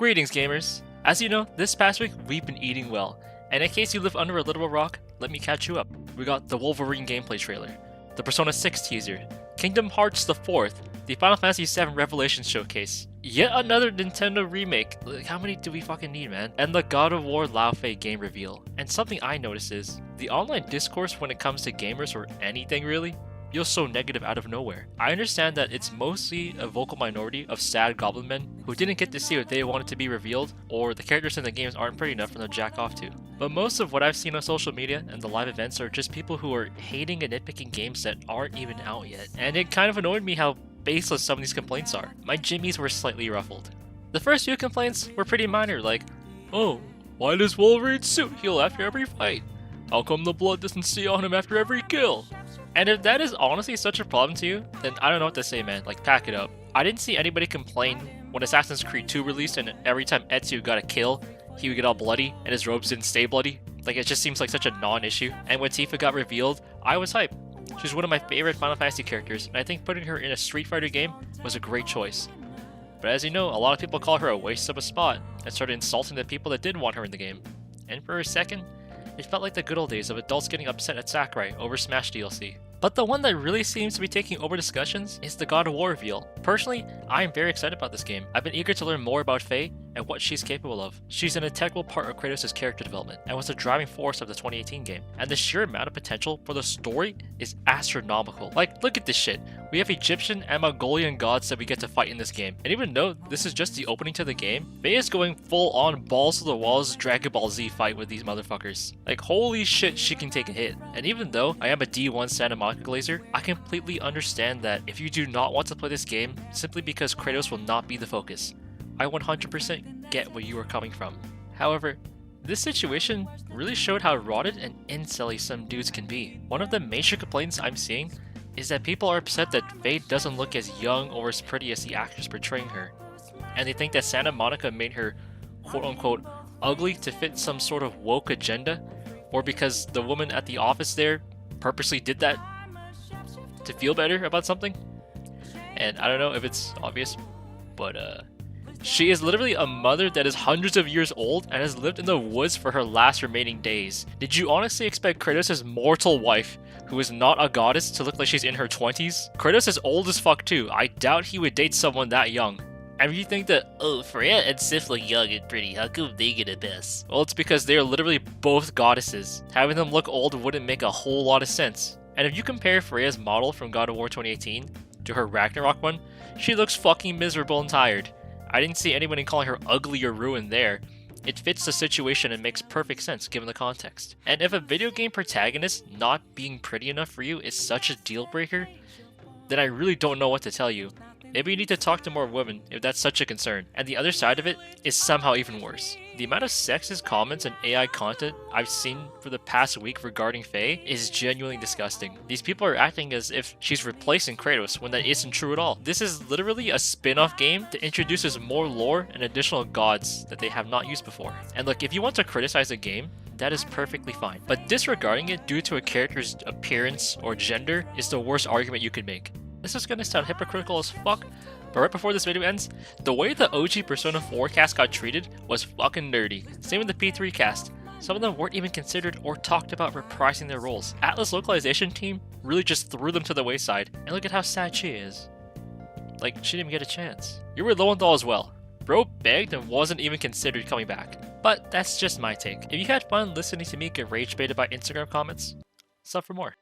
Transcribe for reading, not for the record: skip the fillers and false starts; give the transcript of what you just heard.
Greetings, gamers! As you know, this past week we've been eating well, and in case you live under a literal rock, let me catch you up. We got the Wolverine gameplay trailer, the Persona 6 teaser, Kingdom Hearts the 4th, the Final Fantasy VII Revelations showcase, yet another Nintendo remake, like, how many do we fucking need, man? And the God of War Laufey game reveal. And something I noticed is, the online discourse when it comes to gamers or anything really, feels so negative out of nowhere. I understand that it's mostly a vocal minority of sad goblin men who didn't get to see what they wanted to be revealed, or the characters in the games aren't pretty enough for them to jack off to. But most of what I've seen on social media and the live events are just people who are hating and nitpicking games that aren't even out yet. And it kind of annoyed me how baseless some of these complaints are. My jimmies were slightly ruffled. The first few complaints were pretty minor, like, oh, why does Wolverine's suit heal after every fight? How come the blood doesn't see on him after every kill? And if that is honestly such a problem to you, then I don't know what to say, man. Like, pack it up. I didn't see anybody complain when Assassin's Creed 2 released and every time Ezio got a kill, he would get all bloody and his robes didn't stay bloody. Like, it just seems like such a non-issue. And when Tifa got revealed, I was hyped. She's one of my favorite Final Fantasy characters, and I think putting her in a Street Fighter game was a great choice. But as you know, a lot of people call her a waste of a spot and started insulting the people that did want her in the game. And for a second, it felt like the good old days of adults getting upset at Sakurai over Smash DLC. But the one that really seems to be taking over discussions is the God of War reveal. Personally, I am very excited about this game. I've been eager to learn more about Faye and what she's capable of. She's an integral part of Kratos' character development and was the driving force of the 2018 game. And the sheer amount of potential for the story is astronomical. Like, look at this shit. We have Egyptian and Mongolian gods that we get to fight in this game. And even though this is just the opening to the game, Faye is going full on balls to the walls Dragon Ball Z fight with these motherfuckers. Like, holy shit, she can take a hit. And even though I am a D1 Santa Monica glazer, I completely understand that if you do not want to play this game simply because Kratos will not be the focus, I 100% get where you are coming from. However, this situation really showed how rotted and incel-y some dudes can be. One of the major complaints I'm seeing is that people are upset that Faye doesn't look as young or as pretty as the actress portraying her. And they think that Santa Monica made her quote-unquote ugly to fit some sort of woke agenda, or because the woman at the office there purposely did that to feel better about something. And I don't know if it's obvious, but she is literally a mother that is hundreds of years old and has lived in the woods for her last remaining days. Did you honestly expect Kratos' mortal wife, who is not a goddess, to look like she's in her 20s? Kratos is old as fuck too. I doubt he would date someone that young. And if you think that, oh, Freya and Sif look young and pretty, how come they get a miss? Well, it's because they are literally both goddesses. Having them look old wouldn't make a whole lot of sense. And if you compare Freya's model from God of War 2018 to her Ragnarok one, she looks fucking miserable and tired. I didn't see anybody calling her ugly or ruined there. It fits the situation and makes perfect sense given the context. And if a video game protagonist not being pretty enough for you is such a deal breaker, then I really don't know what to tell you. Maybe you need to talk to more women if that's such a concern. And the other side of it is somehow even worse. The amount of sexist comments and AI content I've seen for the past week regarding Faye is genuinely disgusting. These people are acting as if she's replacing Kratos when that isn't true at all. This is literally a spin-off game that introduces more lore and additional gods that they have not used before. And look, if you want to criticize a game, that is perfectly fine. But disregarding it due to a character's appearance or gender is the worst argument you could make. This is gonna sound hypocritical as fuck, but right before this video ends, the way the OG Persona 4 cast got treated was fucking nerdy. Same with the P3 cast. Some of them weren't even considered or talked about reprising their roles. Atlas localization team really just threw them to the wayside, and look at how sad she is. Like, she didn't even get a chance. You were Lowenthal as well. Bro begged and wasn't even considered coming back. But that's just my take. If you had fun listening to me get rage baited by Instagram comments, sub for more.